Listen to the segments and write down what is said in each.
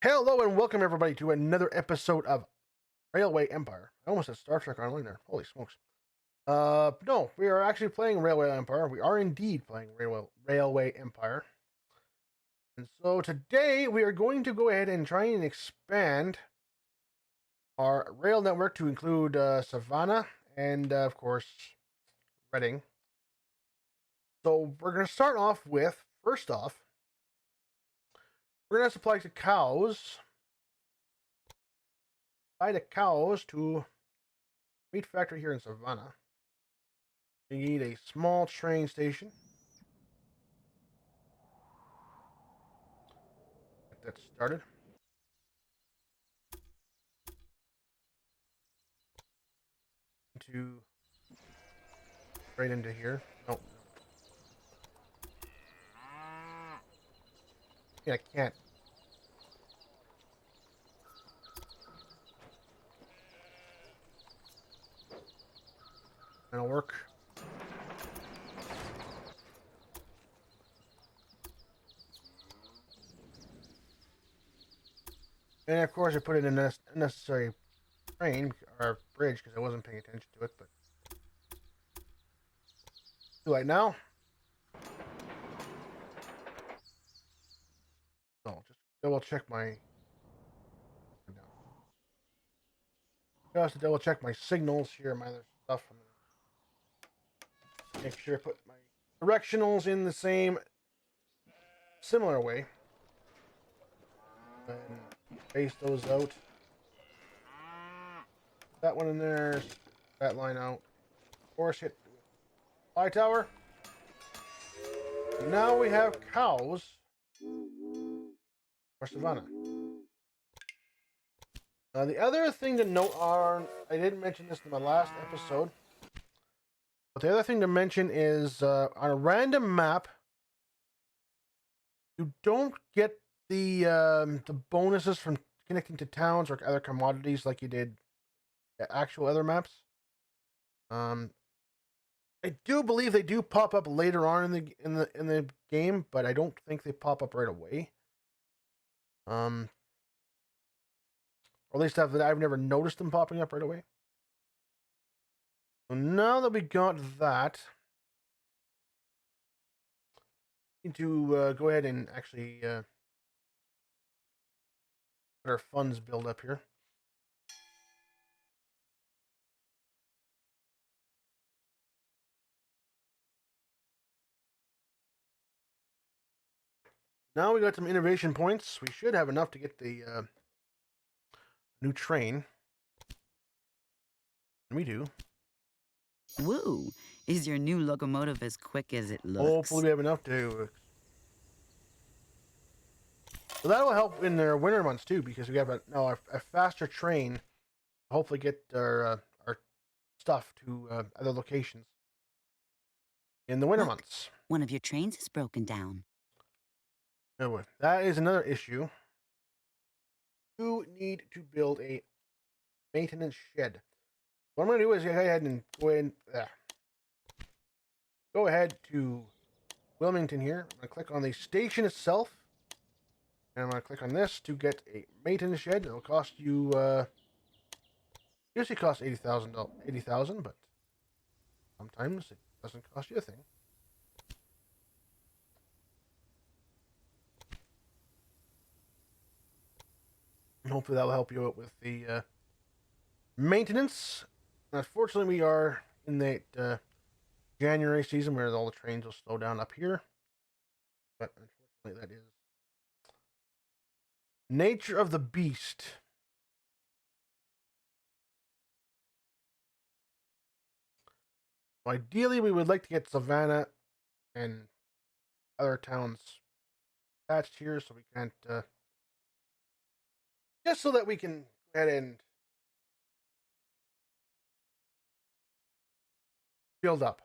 Hello and welcome everybody to another episode of Railway Empire. I almost said Star Trek Online there. Holy smokes. No, we are actually playing Railway Empire. We are indeed playing Railway Empire. And so today we are going to go ahead and try and expand our rail network to include Savannah and, of course, Reading. So we're going to start off with, first off, we're going to supply the cows. Buy the cows to meat factory here in Savannah. We need a small train station. Get that started. To right into here. No. Yeah, I can't. That'll work. And of course, I put it in a necessary train or bridge because I wasn't paying attention to it. But too late now. No, just double check my. Just to double check my signals here, my other stuff. Make sure I put my directionals in the same similar way. And base those out. That one in there. That line out. Of course, hit High Tower. Now we have cows for Savannah. The other thing to note are, I didn't mention this in my last episode, but the other thing to mention is on a random map, you don't get the bonuses from connecting to towns or other commodities like you did at actual other maps. I do believe they do pop up later on in the game, but I don't think they pop up right away. Or at least I've never noticed them popping up right away. So now that we got that, we need to go ahead and actually let our funds build up here. Now we got some innovation points. We should have enough to get the new train. And we do. Woo! Is your new locomotive as quick as it looks? Hopefully we have enough to. So that'll help in their winter months too, because we have a faster train. Hopefully get our stuff to other locations in the winter Look, months. one of your trains is broken down. No, that is another issue. You need to build a maintenance shed. What I'm going to do is go ahead and go ahead to Wilmington here. I'm going to click on the station itself. And I'm going to click on this to get a maintenance shed. It'll cost you, usually costs $80,000, but sometimes it doesn't cost you a thing. And hopefully that will help you out with the maintenance. Unfortunately, we are in that January season where all the trains will slow down up here. But unfortunately, that is nature of the beast. Ideally, we would like to get Savannah and other towns attached here so we can't. Just so that we can go ahead and build up.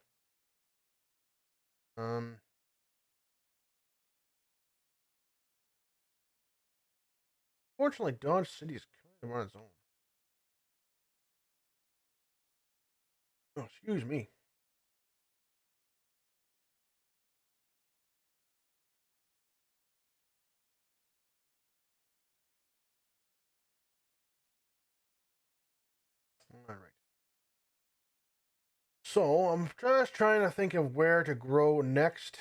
Fortunately, Dodge City is kind of on its own. Oh, excuse me. So I'm just trying to think of where to grow next.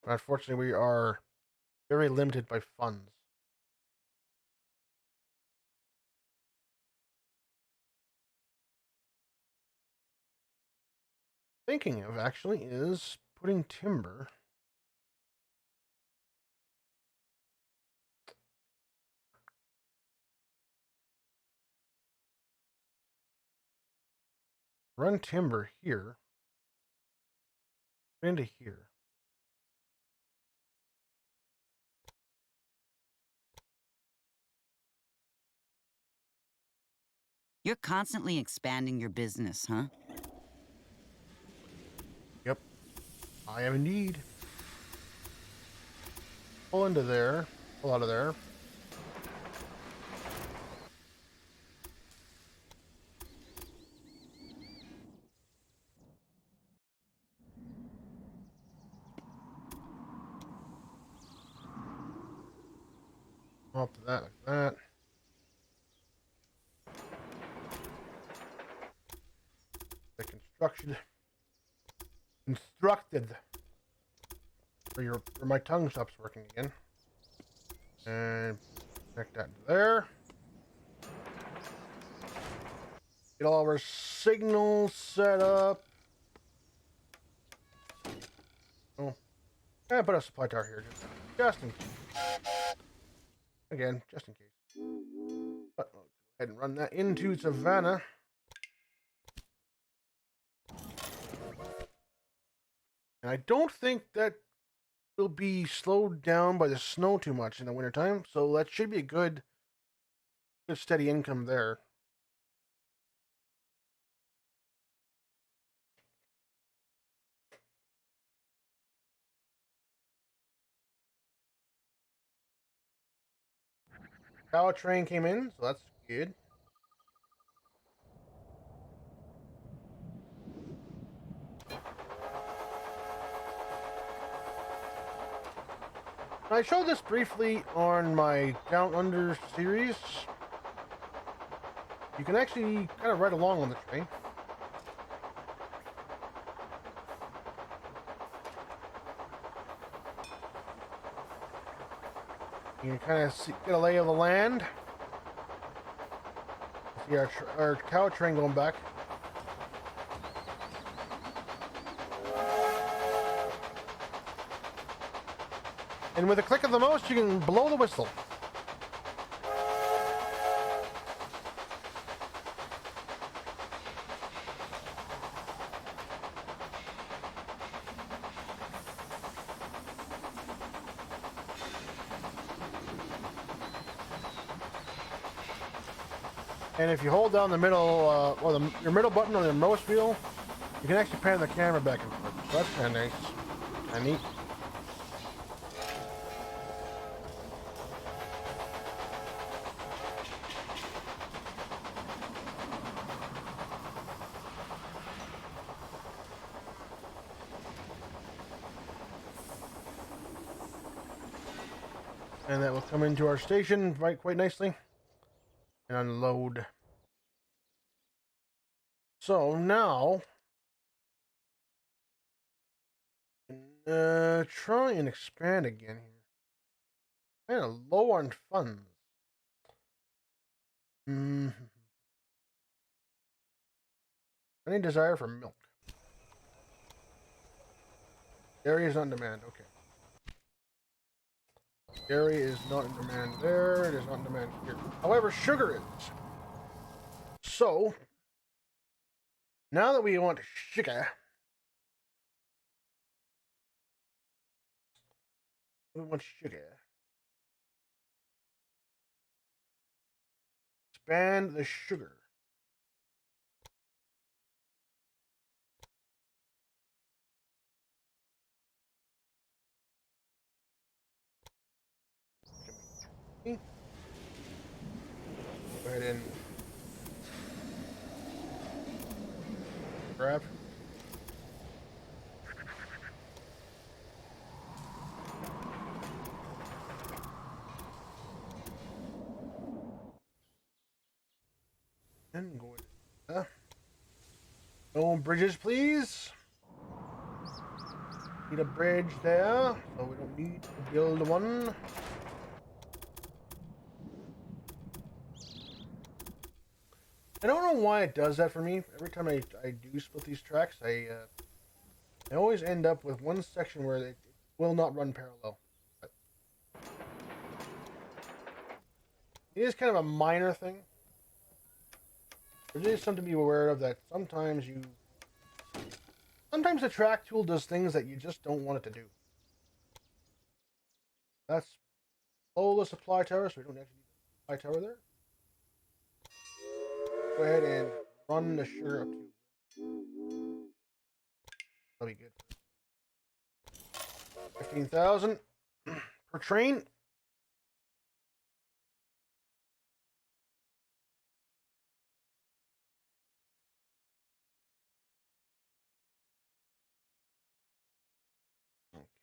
Unfortunately, we are very limited by funds. Thinking of actually is putting timber. Run timber here. Into here. You're constantly expanding your business, huh? Yep, I am indeed. Pull into there. Pull out of there. Up to that like that. The constructed. Where my tongue stops working again. And connect that to there. Get all of our signals set up. Oh, and put a supply tower here, just in case. Again, just in case. But I'll go ahead and run that into Savannah. And I don't think that will be slowed down by the snow too much in the wintertime, so that should be a good steady income there. Power train came in, so that's good. I showed this briefly on my Down Under series. You can actually kind of ride along on the train. You can kind of get a lay of the land. See our cow train going back. And with a click of the mouse, you can blow the whistle. And if you hold down the middle, your middle button on the mouse wheel, you can actually pan the camera back and forth. So that's kind of nice and neat. And that will come into our station quite nicely and unload. So now, try and expand again here. Kind of low on funds. Any desire for milk? Dairy is not in demand. Okay. Dairy is not in demand there. It is not in demand here. However, sugar is. So, now that we want sugar, we want sugar. Expand the sugar. Go ahead and grab. And go ahead. No bridges, please. Need a bridge there, so we don't need to build one. I don't know why it does that for me. Every time I do split these tracks, I always end up with one section where it will not run parallel. But it is kind of a minor thing. It is something to be aware of, that sometimes the track tool does things that you just don't want it to do. That's below the supply tower, so we don't actually need a supply tower there. Go ahead and run the sugar up to. That'll be good. 15,000 per train.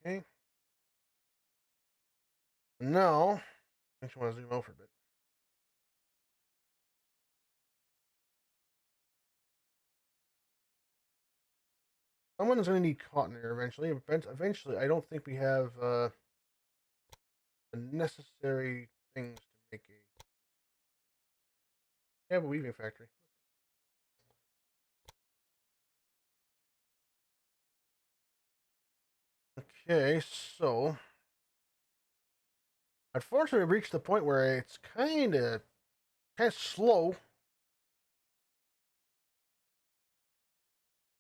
Okay. Now, I actually want to zoom out for a bit. Someone's going to need cotton here eventually. Eventually, I don't think we have the necessary things to make a. We have a weaving factory. Okay, so unfortunately, we reached the point where it's kind of slow.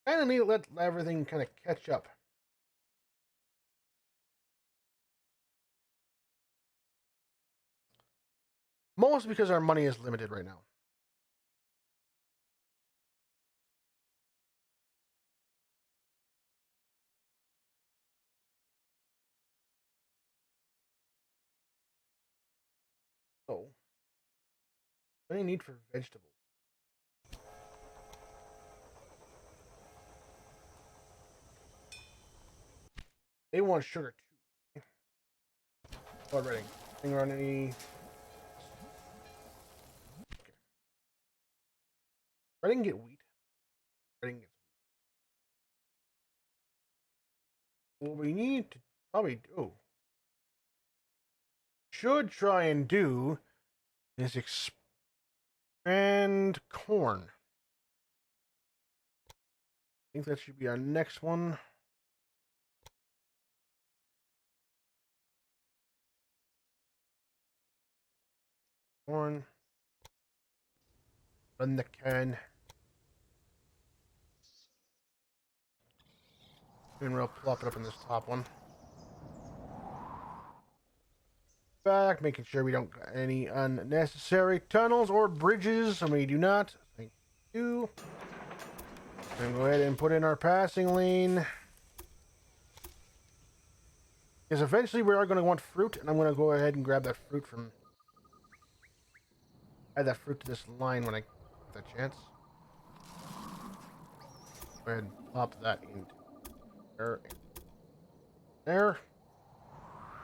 Kind of need to let everything kind of catch up. Mostly because our money is limited right now. So, what do you need for vegetables? They want sugar too. What Reading? Anything around any? Okay. Reading get wheat. Reading gets wheat. What we need to probably do, should try and do, is expand corn. I think that should be our next one. Corn. Run the can. And we'll plop it up in this top one. Back, making sure we don't got any unnecessary tunnels or bridges, and we do not. Thank you. And go ahead and put in our passing lane. Because eventually we are going to want fruit, and I'm going to go ahead and grab that fruit from. Add that fruit to this line when I get the chance. Go ahead and pop that into there. There.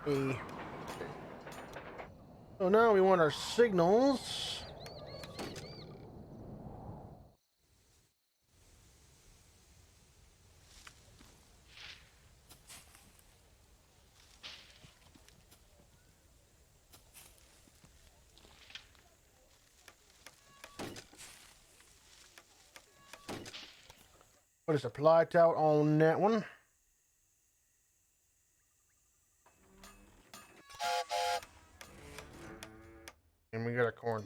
Okay. So now we want our signals. Put a supply tower on that one. And we got our corn.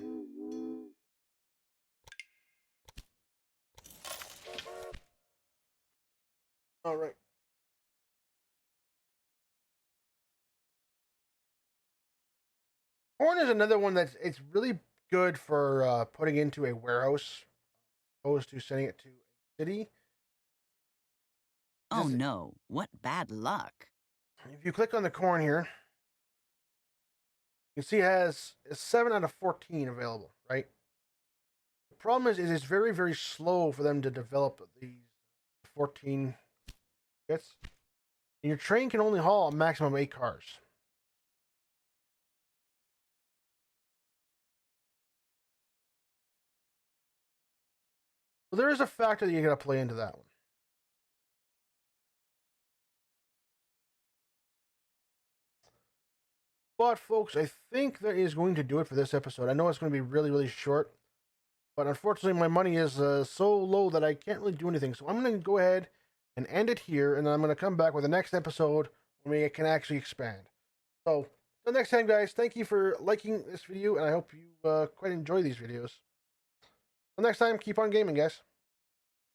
All right. Corn is another one that's it's really good for putting into a warehouse, opposed to sending it to a city. Oh no, what bad luck. If you click on the corn here, you can see it has a 7 out of 14 available, right? The problem is it's very, very slow for them to develop these 14 bits. And your train can only haul a maximum of 8 cars. So there is a factor that you gotta play into that one. But folks, I think that is going to do it for this episode. I know it's going to be really, really short, but unfortunately my money is so low that I can't really do anything. So I'm going to go ahead and end it here, and then I'm going to come back with the next episode when we can actually expand. So until next time, guys, thank you for liking this video, and I hope you quite enjoy these videos. Until next time, keep on gaming, guys.